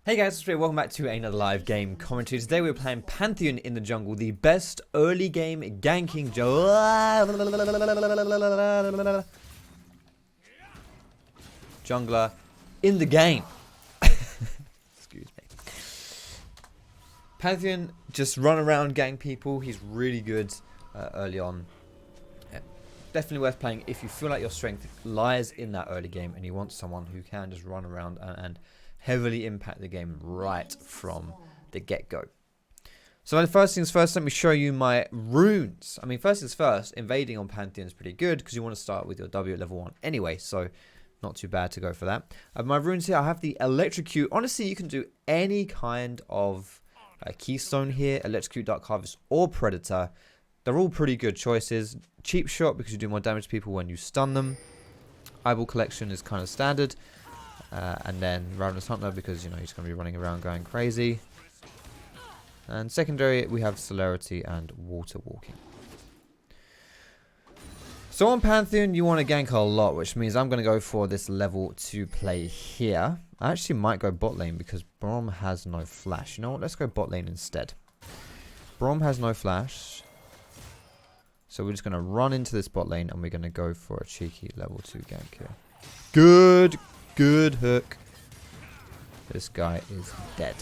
Hey guys, welcome back to another live game commentary. Today we're playing Pantheon in the Jungle, the best early game ganking jungler in the game. Excuse me. Pantheon just run around, gang people. He's really good early on. Yeah, definitely worth playing if you feel like your strength lies in that early game and you want someone who can just run around and heavily impact the game right from the get-go. So first things first, let me show you my runes. I mean, first things first, invading on Pantheon is pretty good because you want to start with your W at level 1 anyway, so not too bad to go for that. My runes here, I have the Electrocute. Honestly, you can do any kind of Keystone here, Electrocute, Dark Harvest, or Predator. They're all pretty good choices. Cheap Shot because you do more damage to people when you stun them. Eyeball Collection is kind of standard. And then Ravenous Hunter because, you know, he's going to be running around going crazy. And secondary, we have Celerity and Water Walking. So on Pantheon, you want to gank a lot, which means I'm going to go for this level 2 play here. I actually might go bot lane because Brom has no flash. You know what? Let's go bot lane instead. Brom has no flash. So we're just going to run into this bot lane and we're going to go for a cheeky level 2 gank here. Good hook. This guy is dead.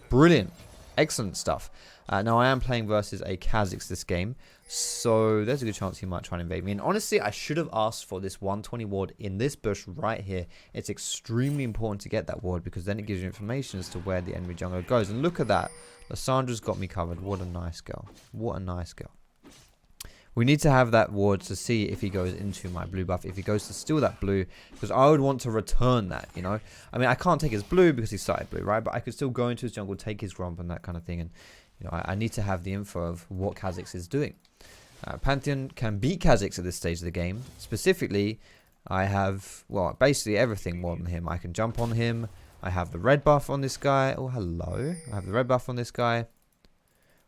Brilliant. Excellent stuff. Now I am playing versus a Kha'Zix this game, so there's a good chance he might try and invade me. And honestly, I should have asked for this 120 ward in this bush right here. It's extremely important to get that ward because then it gives you information as to where the enemy jungler goes. And look at that. Lissandra's got me covered. What a nice girl. What a nice girl. We need to have that ward to see if he goes into my blue buff, if he goes to steal that blue, because I would want to return that, you know. I mean, I can't take his blue because he started blue, right? But I could still go into his jungle, take his gromp and that kind of thing. And, you know, I need to have the info of what Kha'Zix is doing. Pantheon can beat Kha'Zix at this stage of the game. Specifically, I have, well, basically everything more than him. I can jump on him. I have the red buff on this guy. Oh, hello. I have the red buff on this guy.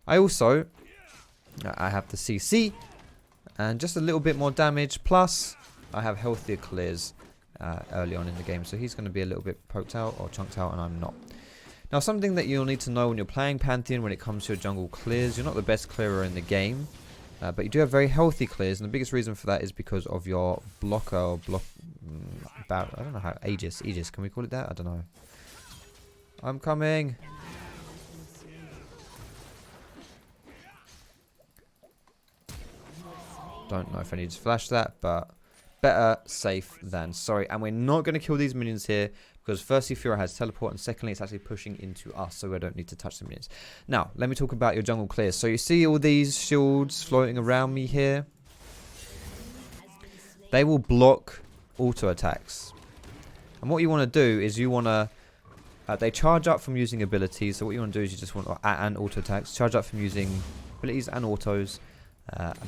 I have the CC. And just a little bit more damage. Plus, I have healthier clears early on in the game. So he's going to be a little bit poked out or chunked out, and I'm not. Now, something that you'll need to know when you're playing Pantheon when it comes to your jungle clears. You're not the best clearer in the game. But you do have very healthy clears. And the biggest reason for that is because of your blocker or I don't know how. Aegis. Can we call it that? I don't know. I'm coming. Don't know if I need to flash that, but better safe than sorry. And we're not going to kill these minions here because firstly, Fiora has teleport, and secondly, it's actually pushing into us, so we don't need to touch the minions. Now, let me talk about your jungle clears. So you see all these shields floating around me here? They will block auto attacks. And what you want to do is you want to... they charge up from using abilities, so what you want to do is you just want to... and auto attacks. Charge up from using abilities and autos.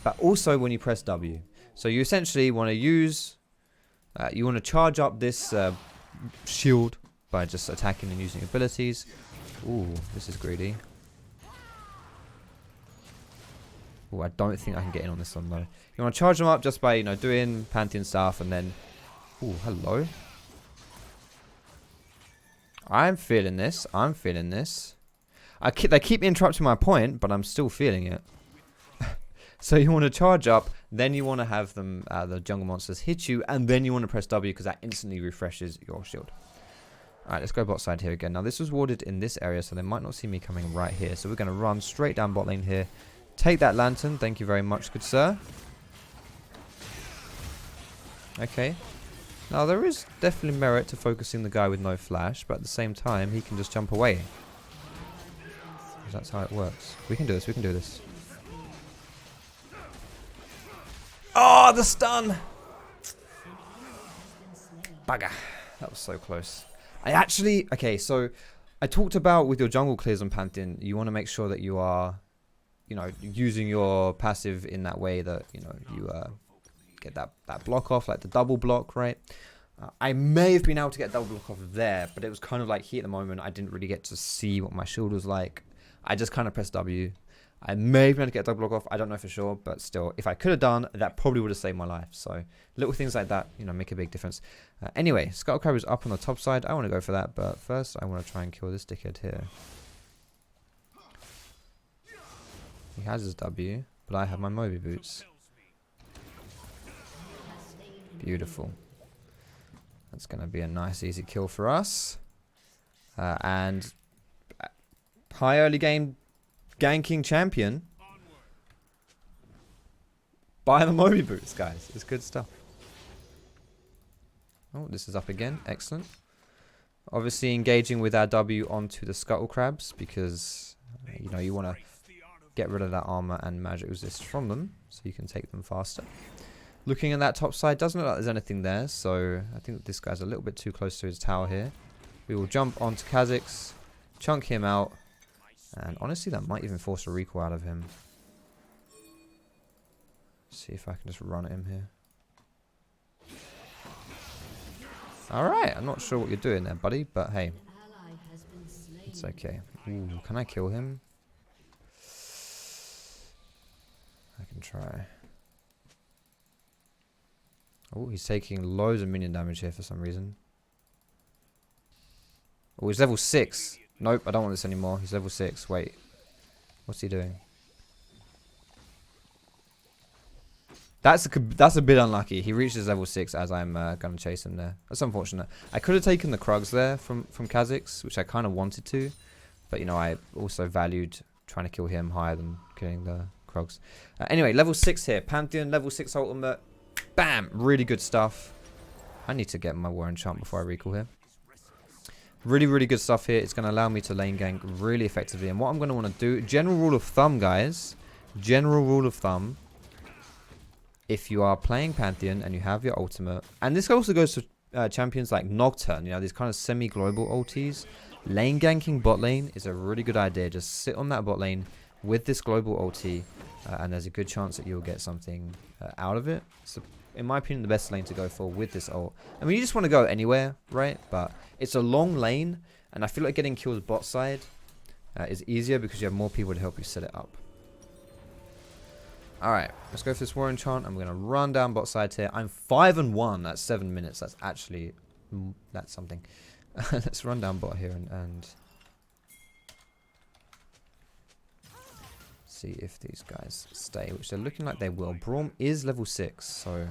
But also when you press W. So you essentially want to use, you want to charge up this shield by just attacking and using abilities. Ooh, this is greedy. Ooh, I don't think I can get in on this one though. You want to charge them up just by, you know, doing Pantheon stuff and then, ooh, hello. I'm feeling this. They keep interrupting my point, but I'm still feeling it. So you want to charge up, then you want to have them, the jungle monsters hit you, and then you want to press W because that instantly refreshes your shield. Alright, let's go bot side here again. Now this was warded in this area, so they might not see me coming right here. So we're going to run straight down bot lane here. Take that lantern, thank you very much, good sir. Okay. Now there is definitely merit to focusing the guy with no flash, but at the same time, he can just jump away. That's how it works. We can do this. Oh, the stun! Bugger. That was so close. Okay, so I talked about with your jungle clears on Pantheon, you want to make sure that you are, you know, using your passive in that way that, you know, you get that block off, like the double block, right? I may have been able to get double block off there, but it was kind of like here at the moment, I didn't really get to see what my shield was like. I just kind of pressed W. I may have been able to get a double block off. I don't know for sure, but still, if I could have done, that probably would have saved my life. So little things like that, you know, make a big difference. Anyway, Scuttle Crab is up on the top side. I want to go for that, but first I want to try and kill this dickhead here. He has his W, but I have my Moby boots. Beautiful. That's going to be a nice, easy kill for us. And high early game ganking champion by the Moby boots, guys. It's good stuff. Oh, this is up again. Excellent. Obviously engaging with our W onto the Scuttle Crabs because, you know, you want to get rid of that armor and magic resist from them so you can take them faster. Looking at that top side, doesn't look like there's anything there, so I think this guy's a little bit too close to his tower here. We will jump onto Kha'Zix, chunk him out, and honestly that might even force a recall out of him. See if I can just run at him here. Alright, I'm not sure what you're doing there, buddy, but hey. It's okay. Ooh, can I kill him? I can try. Oh, he's taking loads of minion damage here for some reason. Oh, he's level 6. Nope, I don't want this anymore. He's level 6. Wait. What's he doing? That's a bit unlucky. He reaches level 6 as I'm going to chase him there. That's unfortunate. I could have taken the Krugs there from Kha'Zix, which I kind of wanted to. But, you know, I also valued trying to kill him higher than killing the Krugs. Anyway, level 6 here. Pantheon, level 6 ultimate. Bam! Really good stuff. I need to get my War Enchant before I recall here. Really, really good stuff here. It's going to allow me to lane gank really effectively. And what I'm going to want to do, general rule of thumb, guys. General rule of thumb. If you are playing Pantheon and you have your ultimate, and this also goes to champions like Nocturne, you know, these kind of semi-global ultis, lane ganking bot lane is a really good idea. Just sit on that bot lane with this global ulti, and there's a good chance that you'll get something out of it. So, in my opinion, the best lane to go for with this ult. I mean, you just want to go anywhere, right? But it's a long lane, and I feel like getting kills bot side is easier because you have more people to help you set it up. Alright, let's go for this War Enchant. I'm going to run down bot side here. I'm 5-1 at 7 minutes. That's actually... that's something. Let's run down bot here and see if these guys stay, which they're looking like they will. Braum is level 6, so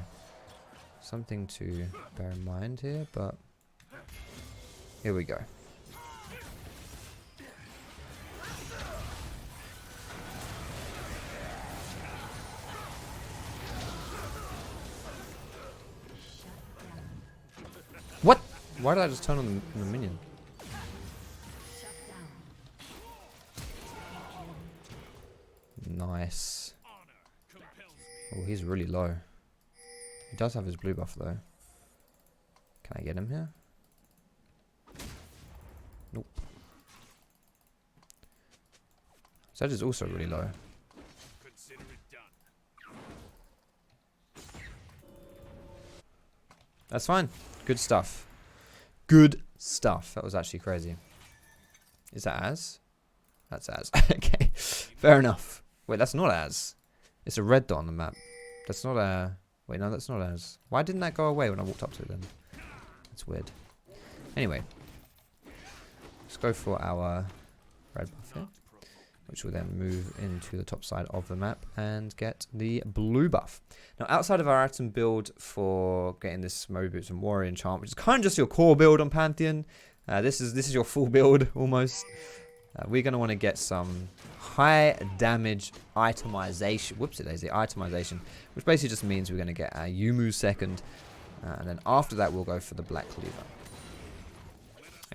something to bear in mind here, but here we go. What? Why did I just turn on the minion? Nice. Oh, he's really low. He does have his blue buff though. Can I get him here? Nope. Sedge is also really low. That's fine. Good stuff. Good stuff. That was actually crazy. Is that Az? That's Az. Okay. Fair enough. Wait, that's not Az. It's a red dot on the map. That's not a... Wait, no, that's not Az. Why didn't that go away when I walked up to it then? That's weird. Anyway. Let's go for our red buff here, which will then move into the top side of the map and get the blue buff. Now, outside of our item build for getting this Moby Boots and Warrior Enchant, which is kind of just your core build on Pantheon, this is your full build almost. We're going to want to get some high damage itemization. Whoopsie daisy, itemization, which basically just means we're going to get our Yumu second, and then after that we'll go for the Black Cleaver.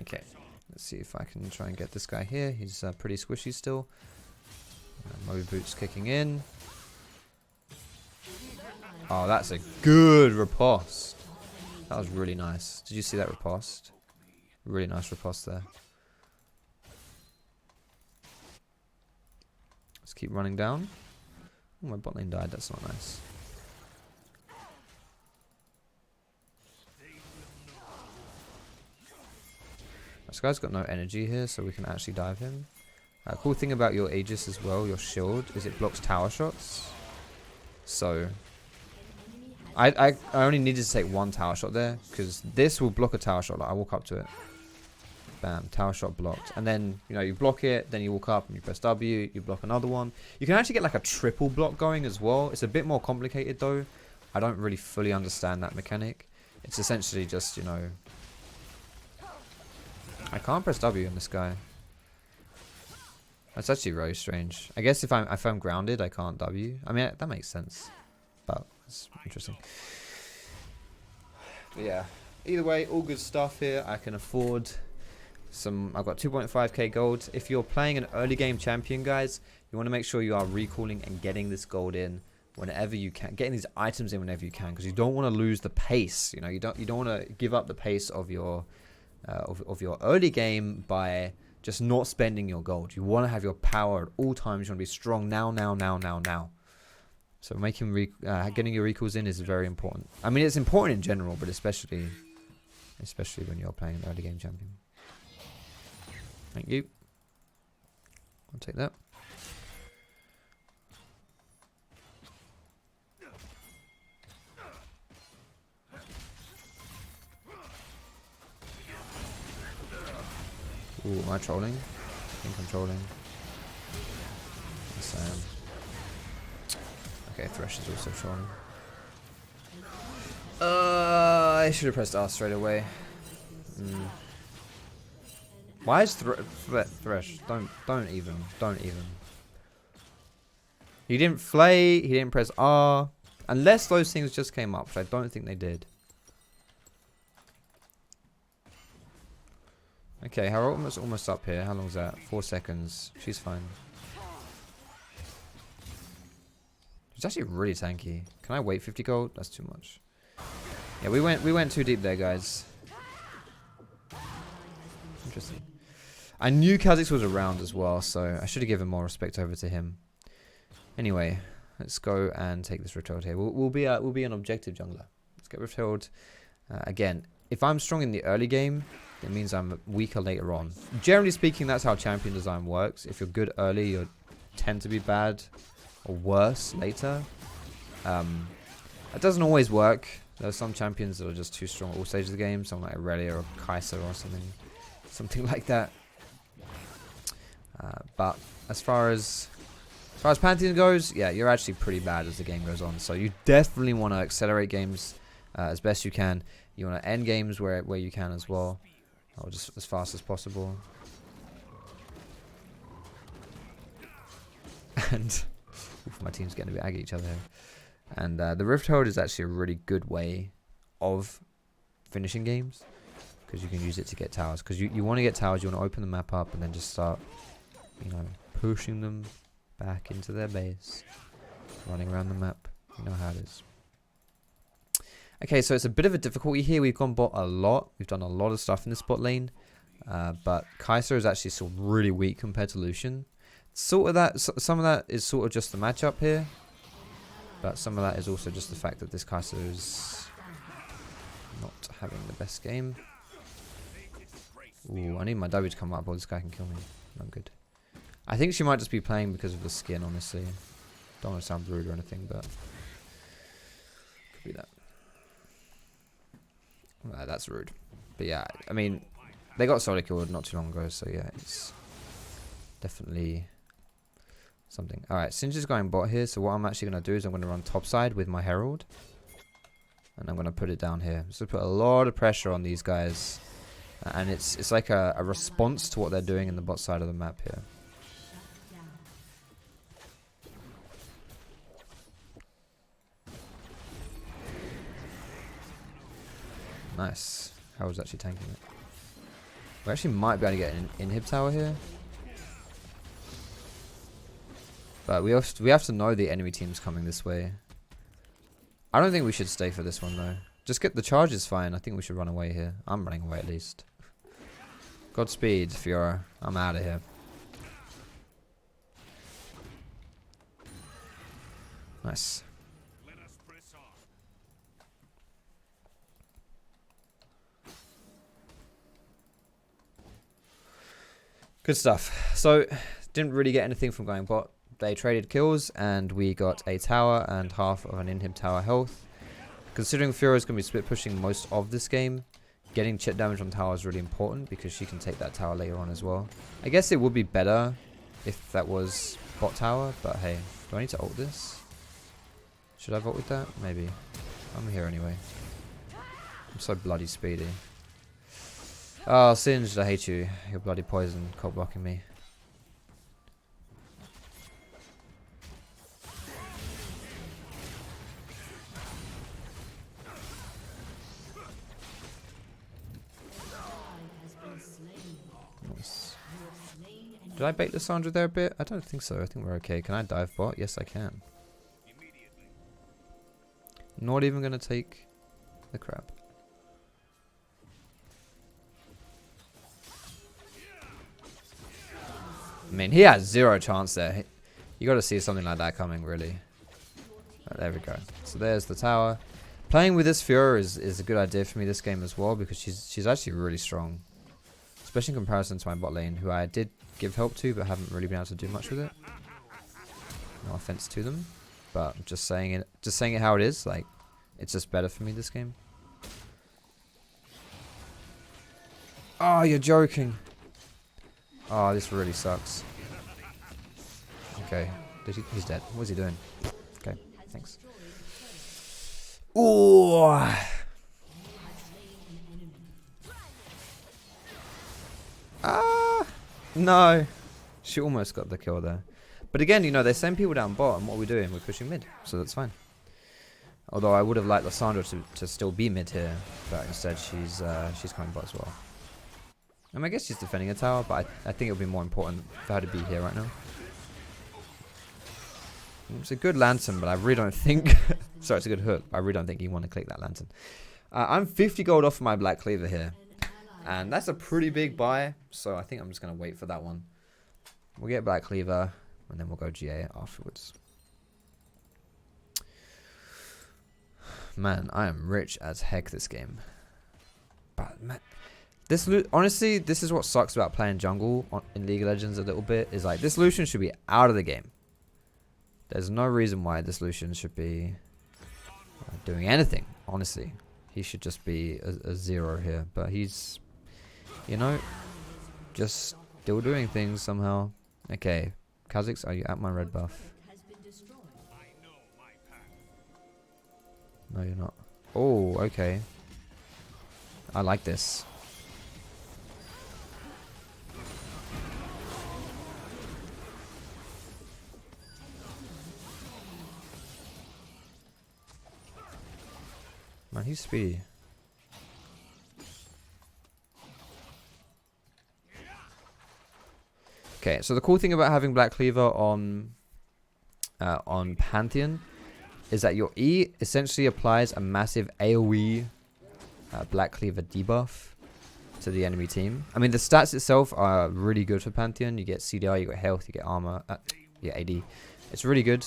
Okay. Let's see if I can try and get this guy here. He's pretty squishy still. Moby Boots kicking in. Oh, that's a good riposte. That was really nice. Did you see that riposte? Really nice riposte there. Let's keep running down. Oh, my bot lane died. That's not nice. This guy's got no energy here, so we can actually dive him. Cool thing about your Aegis as well, your shield, is it blocks tower shots. So I only needed to take one tower shot there, because this will block a tower shot. Like, I walk up to it, bam, tower shot blocked, and then you block it, then you walk up and you press W, you block another one. You can actually get like a triple block going as well. It's a bit more complicated though. I don't really fully understand that mechanic. It's essentially just I can't press W on this guy. That's actually very strange. I guess if I'm grounded, I can't W. I mean, that makes sense, but it's interesting. But yeah, either way, all good stuff here. I can afford some. I've got 2.5k gold. If you're playing an early game champion, guys, you want to make sure you are recalling and getting this gold in whenever you can, getting these items in whenever you can, because you don't want to lose the pace. You don't want to give up the pace of your of your early game by just not spending your gold. You want to have your power at all times. You want to be strong now. So getting your recalls in is very important. I mean, it's important in general, but especially when you're playing an early game champion. Thank you. I'll take that. Ooh, am I trolling? I think I'm trolling. Yes, I am. Okay, Thresh is also trolling. I should have pressed R straight away. Why is Thresh? Don't even. He didn't flay. He didn't press R. Unless those things just came up, which I don't think they did. Okay, her ultimate's almost up here. How long is that? 4 seconds. She's fine. She's actually really tanky. Can I wait 50 gold? That's too much. Yeah, we went too deep there, guys. Interesting. I knew Kha'Zix was around as well, so I should have given more respect over to him. Anyway, let's go and take this Rift Herald here. We'll be an objective jungler. Let's get Rift Herald. Again, if I'm strong in the early game, it means I'm weaker later on. Generally speaking, that's how champion design works. If you're good early, you tend to be bad or worse later. It doesn't always work. There are some champions that are just too strong at all stages of the game. Someone like Aurelia or Kai'Sa or something like that. But as far as Pantheon goes, yeah, you're actually pretty bad as the game goes on. So you definitely want to accelerate games as best you can. You want to end games where you can as well. Or just as fast as possible. And my team's getting a bit aggy each other here. And the Rift Herald is actually a really good way of finishing games, because you can use it to get towers. Because you want to get towers, you want to open the map up and then just start, pushing them back into their base, running around the map. You know how it is. Okay, so it's a bit of a difficulty here. We've gone bot a lot. We've done a lot of stuff in this bot lane. But Kai'Sa is actually still really weak compared to Lucian. Some of that is sort of just the matchup here. But some of that is also just the fact that this Kai'Sa is not having the best game. Ooh, I need my W to come up or this guy can kill me. Not good. I think she might just be playing because of the skin, honestly. Don't want to sound rude or anything, but could be that. That's rude. But yeah, I mean, they got solo killed not too long ago, so yeah, it's definitely something. Alright, Singe is going bot here, so what I'm actually going to do is I'm going to run top side with my Herald. And I'm going to put it down here. So put a lot of pressure on these guys. And it's like a response to what they're doing in the bot side of the map here. Nice. Harold's actually tanking it. We actually might be able to get an inhib tower here. But we have to know the enemy team's coming this way. I don't think we should stay for this one though. Just get the charge is fine. I think we should run away here. I'm running away at least. Godspeed, Fiora. I'm out of here. Nice. Good stuff. So Didn't really get anything from going bot. They traded kills, and we got a tower and half of an inhib tower health. Considering Fiora is going to be split pushing most of this game, getting chip damage on tower is really important because she can take that tower later on as well. I guess it would be better if that was bot tower, but hey, do I need to ult this? Should I vote with that? Maybe. I'm here anyway. I'm so bloody speedy. Oh, Singed, I hate you. You're bloody poison, cold blocking me. Nice. Did I bait Lissandra there a bit? I don't think so. I think we're okay. Can I dive bot? Yes, I can. Not even going to take the crab. I mean, he has zero chance there. You got to see something like that coming, really. Right, there we go. So there's the tower. Playing with this Fiora is a good idea for me this game as well because she's actually really strong, especially in comparison to my bot lane, who I did give help to but haven't really been able to do much with it. No offense to them, but I'm just saying it how it is. Like, it's just better for me this game. Oh, you're joking. Oh, this really sucks. Okay. He's dead. What is he doing? Okay, thanks. Ooh. Ah, no. She almost got the kill there. But again, you know, they send people down bot, and what are we doing? We're pushing mid, so that's fine. Although I would have liked Lissandra to still be mid here, but instead she's coming bot as well. I guess she's defending a tower, but I think it would be more important for her to be here right now. It's a good lantern, but I really don't think... Sorry, it's a good hook, but I really don't think you want to click that lantern. I'm 50 gold off of my Black Cleaver here. And that's a pretty big buy, so I think I'm just going to wait for that one. We'll get Black Cleaver, and then we'll go GA afterwards. Man, I am rich as heck this game. But, man... honestly, this is what sucks about playing jungle in League of Legends a little bit. Is like, this Lucian should be out of the game. There's no reason why this Lucian should be doing anything, honestly. He should just be a zero here. But he's, you know, just still doing things somehow. Okay, Kha'Zix, are you at my red buff? No, you're not. Oh, okay. I like this. Man, he's speedy. Okay, so the cool thing about having Black Cleaver on Pantheon is that your E essentially applies a massive AoE Black Cleaver debuff to the enemy team. I mean, the stats itself are really good for Pantheon. You get CDR, you get health, you get armor, yeah, AD. It's really good,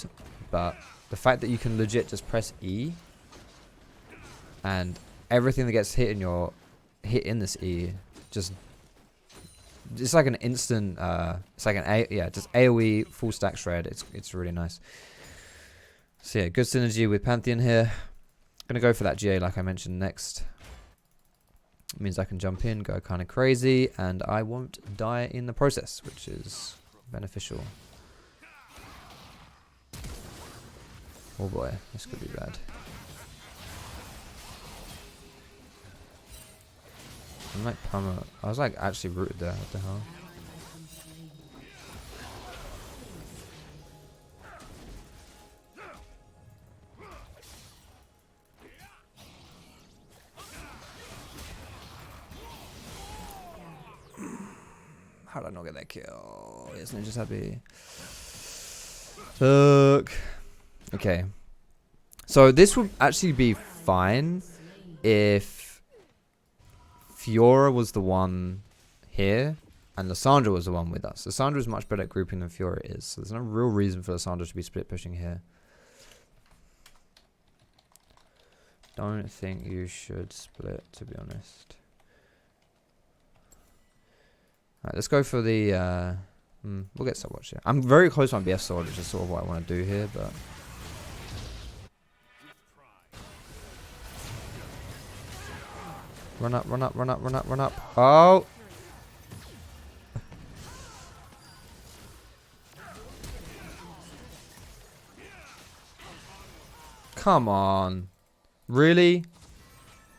but the fact that you can legit just press E and everything that gets hit in this E just it's like an instant it's like an just AoE full stack shred. It's really nice. So yeah, good synergy with Pantheon here. Gonna go for that GA like I mentioned next. It means I can jump in, go kind of crazy, and I won't die in the process, which is beneficial. Oh boy, this could be bad. I'm like I was like actually rooted there. What the hell? How did I not get that kill? Isn't it just happy? Look. Okay. So this would actually be fine if Fiora was the one here and Lissandra was the one with us. Lissandra is much better at grouping than Fiora is, so there's no real reason for Lissandra to be split pushing here. Don't think you should split, to be honest. Alright, let's go for the We'll get Swordwatch here. I'm very close to my BF sword, which is sort of what I want to do here, but... Run up, run up, run up, run up, run up. Oh! Come on. Really?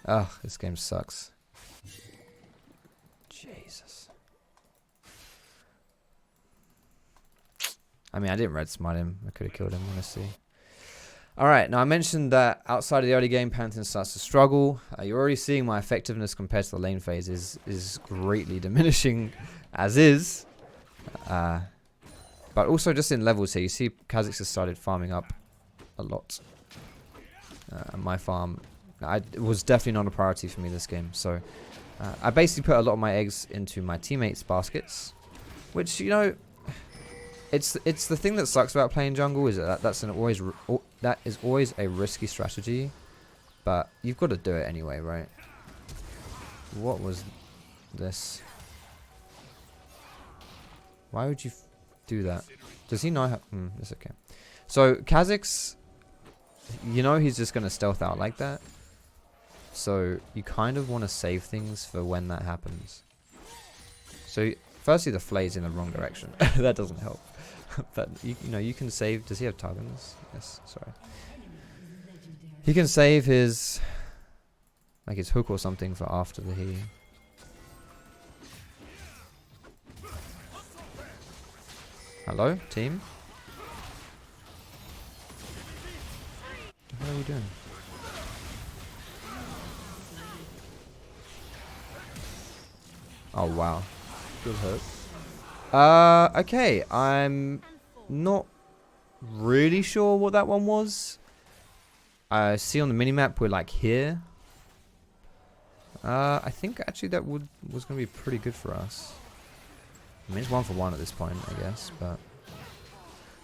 Ugh, this game sucks. Jesus. I mean, I didn't red smite him. I could have killed him, honestly. Alright, now I mentioned that outside of the early game, Pantheon starts to struggle. You're already seeing my effectiveness compared to the lane phase is greatly diminishing as is. But also just in levels here, you see Kha'Zix has started farming up a lot. My farm it was definitely not a priority for me this game, so I basically put a lot of my eggs into my teammates' baskets, which, you know, it's the thing that sucks about playing jungle is that that is always a risky strategy, but you've got to do it anyway, right? What was this? Why would you do that? Does he know how? It's okay. So Kha'Zix, you know, he's just gonna stealth out like that. So you kind of want to save things for when that happens. So firstly, the flay's in the wrong direction. That doesn't help. But you know, you can save. Does he have Tuggins? Yes. Sorry. He can save his his hook or something for after the he. Hello, team. What are you doing? Oh wow, good hurt. Okay, I'm not really sure what that one was. I see on the minimap we're like here. I think actually that was gonna be pretty good for us. I mean, it's 1 for 1 at this point, I guess, but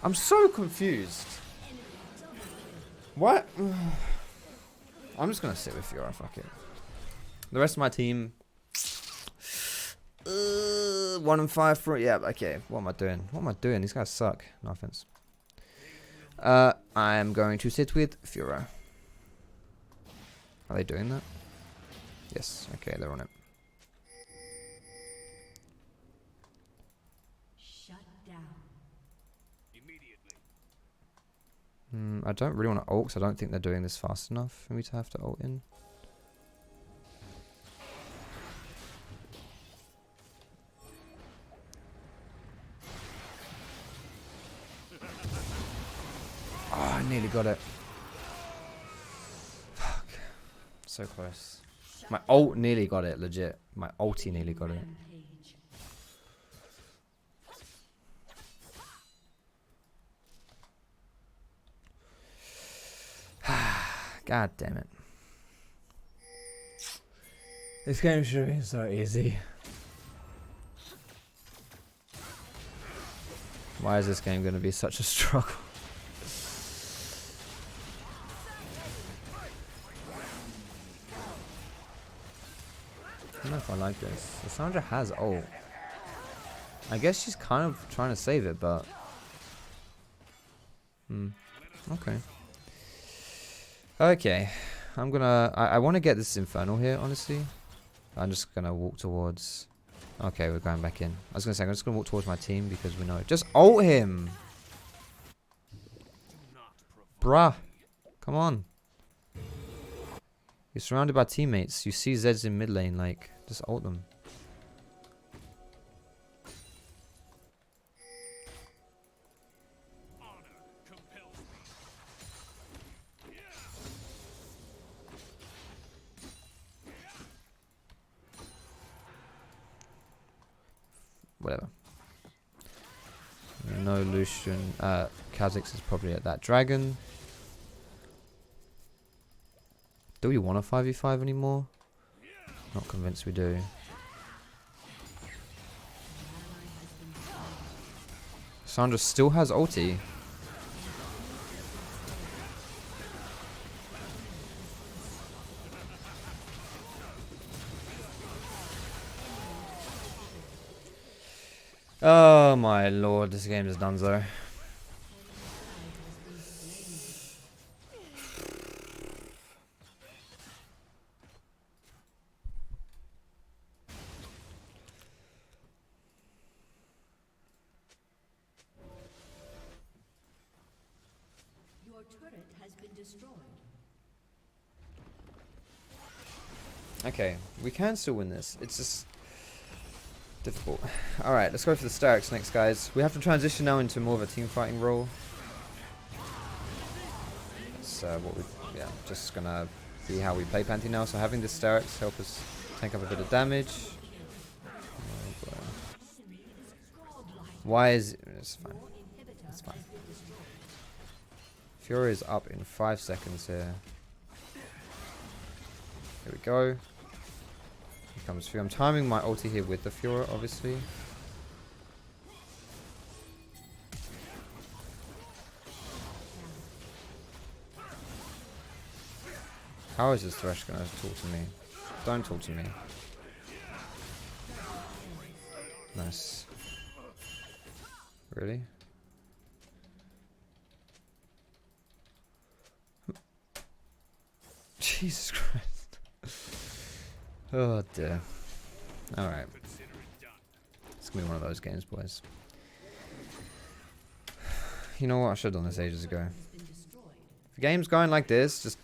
I'm so confused. What? I'm just gonna sit with Fiora, fuck it. The rest of my team, 1 and 5 for it. Yeah, okay. What am I doing? What am I doing? These guys suck. No offense. I am going to sit with Fiora. Are they doing that? Yes. Okay, they're on it. I don't really want to ult because I don't think they're doing this fast enough for me to have to ult in. Oh, I nearly got it. Fuck. So close. My ult nearly got it, legit. My ulti nearly got it. God damn it. This game should have been so easy. Why is this game going to be such a struggle? I don't know if I like this. Cassandra has ult. I guess she's kind of trying to save it, but... Okay. Okay. I'm gonna... I want to get this Infernal here, honestly. I'm just gonna walk towards... Okay, we're going back in. I was gonna say, I'm just gonna walk towards my team because we know it. Just ult him! Bruh. Come on. You're surrounded by teammates. You see Zeds in mid lane, like, just ult them. Whatever. No Lucian. Kha'Zix is probably at that dragon. Do we want a 5v5 anymore? Not convinced we do. Sandra still has ulti. Oh my lord, this game is donezo. Okay, we can still win this. It's just difficult. Alright, let's go for the Starix next, guys. We have to transition now into more of a team fighting role. So just gonna see how we play Pantheon now. So having the Starix help us take up a bit of damage. Why is it's fine. It's fine. Fury is up in 5 seconds here. Here we go. Here comes Fury. I'm timing my ulti here with the Fury, obviously. How is this Thresh gonna talk to me? Don't talk to me. Nice. Really? Jesus Christ. Oh dear. Alright. It's gonna be one of those games, boys. You know what? I should have done this ages ago. If the game's going like this, just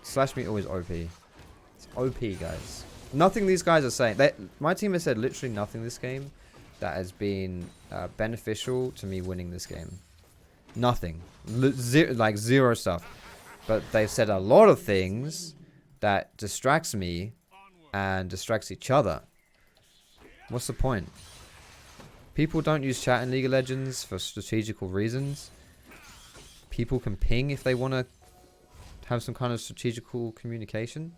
Slash Me always OP. It's OP, guys. Nothing these guys are saying. My team has said literally nothing this game that has been beneficial to me winning this game. Nothing. Like zero stuff. But they've said a lot of things that distracts me and distracts each other. What's the point? People don't use chat in League of Legends for strategical reasons. People can ping if they want to have some kind of strategical communication.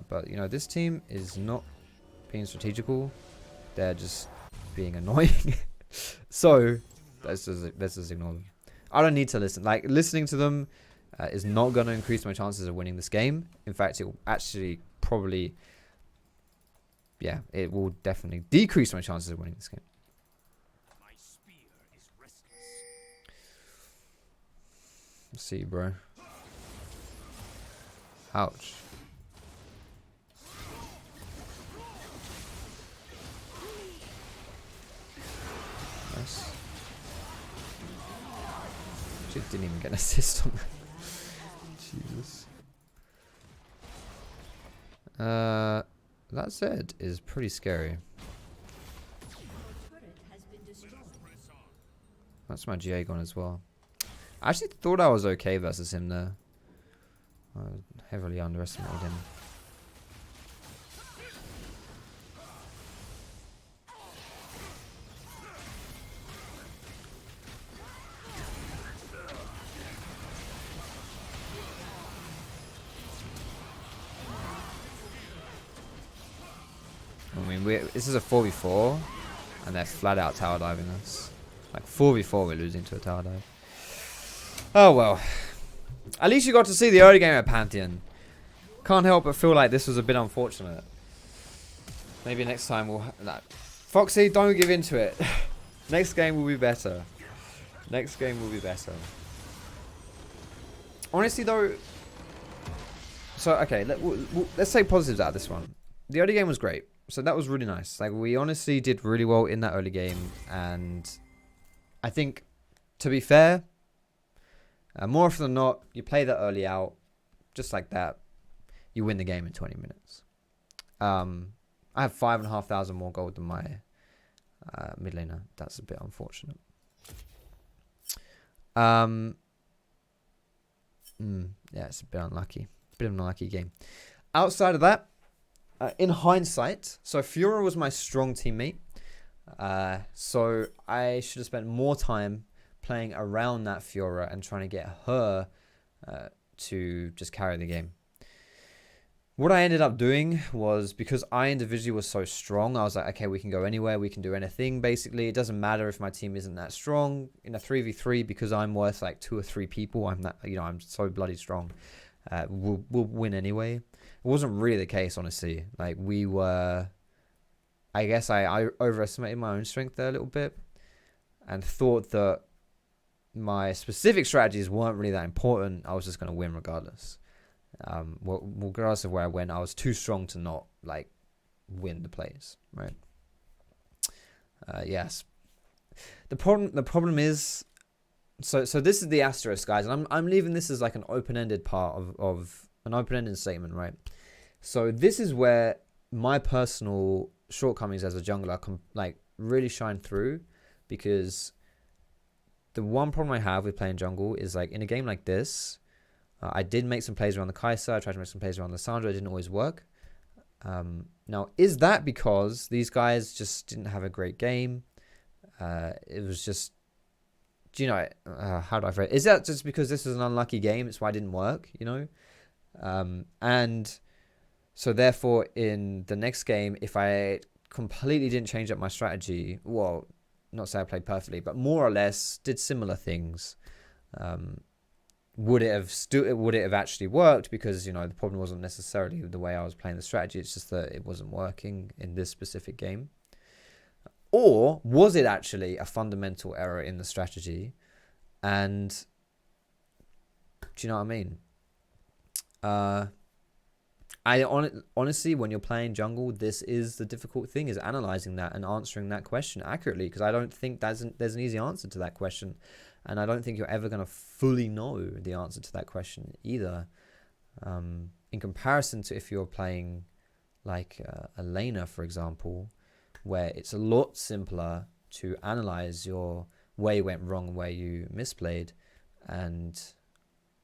But, you know, this team is not being strategical. They're just being annoying. So, let's just ignore them. I don't need to listen. Like, listening to them is not going to increase my chances of winning this game. In fact, it will actually probably... Yeah, it will definitely decrease my chances of winning this game. My spear is restless. Let's see, bro. Ouch. Nice. She didn't even get an assist on that. Jesus. That said, is pretty scary. That's my GA gone as well. I actually thought I was okay versus him there. I heavily underestimated him. I mean, this is a 4v4, and they're flat out tower diving us. Like 4v4, we're losing to a tower dive. Oh well. At least you got to see the early game at Pantheon. Can't help but feel like this was a bit unfortunate. Maybe next time we'll... No. Foxy, don't give in to it. Next game will be better. Next game will be better. Honestly though... So, okay, let's take positives out of this one. The early game was great. So that was really nice. Like, we honestly did really well in that early game. And I think, to be fair, more often than not, you play that early out, just like that, you win the game in 20 minutes. I have 5,500 more gold than my mid laner. That's a bit unfortunate. Yeah, it's a bit unlucky. Bit of an unlucky game. Outside of that, in hindsight, so Fiora was my strong teammate. So I should have spent more time playing around that Fiora and trying to get her to just carry the game. What I ended up doing was, because I individually was so strong, I was like, okay, we can go anywhere, we can do anything, basically. It doesn't matter if my team isn't that strong. In a 3v3, because I'm worth like 2 or 3 people, I'm that, you know, I'm so bloody strong. We'll win anyway. It wasn't really the case, honestly. Like, we were I guess I overestimated my own strength there a little bit and thought that my specific strategies weren't really that important. I was just going to win regardless. Regardless of where I went, I was too strong to not like win the plays, right? Yes. The problem is, so this is the asterisk, guys, and I'm leaving this as like an open-ended part of an open-ended statement, right? So this is where my personal shortcomings as a jungler like really shine through, because the one problem I have with playing jungle is like in a game like this, I did make some plays around the Kai'Sa. I tried to make some plays around the Sandra. It didn't always work. Now, is that because these guys just didn't have a great game? It was just, do you know, how do I phrase it? Is that just because this was an unlucky game? It's why it didn't work, you know? And so therefore, in the next game, if I completely didn't change up my strategy, well, not say I played perfectly, but more or less did similar things, would it have actually worked? Because, you know, the problem wasn't necessarily the way I was playing the strategy. It's just that it wasn't working in this specific game. Or was it actually a fundamental error in the strategy? And do you know what I mean? Honestly, when you're playing jungle, this is the difficult thing, is analyzing that and answering that question accurately, because I don't think there's an easy answer to that question. And I don't think you're ever going to fully know the answer to that question either. In comparison to if you're playing like a laner, for example, where it's a lot simpler to analyze where you went wrong, where you misplayed, and,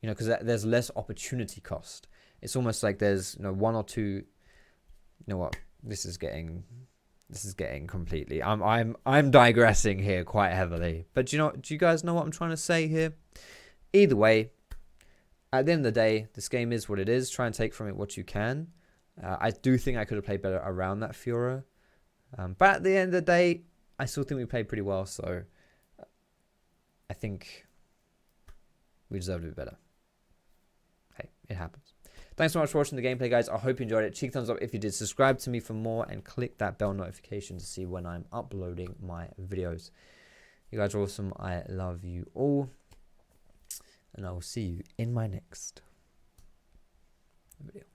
you know, because there's less opportunity cost. It's almost like there's, you know, one or two. You know what? This is getting completely. I'm digressing here quite heavily. But do you guys know what I'm trying to say here? Either way, at the end of the day, this game is what it is. Try and take from it what you can. I do think I could have played better around that Fiora. But at the end of the day, I still think we played pretty well. So I think we deserve to be better. Hey, it happens. Thanks so much for watching the gameplay, guys. I hope you enjoyed it. Cheek thumbs up if you did. Subscribe to me for more and click that bell notification to see when I'm uploading my videos. You guys are awesome. I love you all. And I will see you in my next video.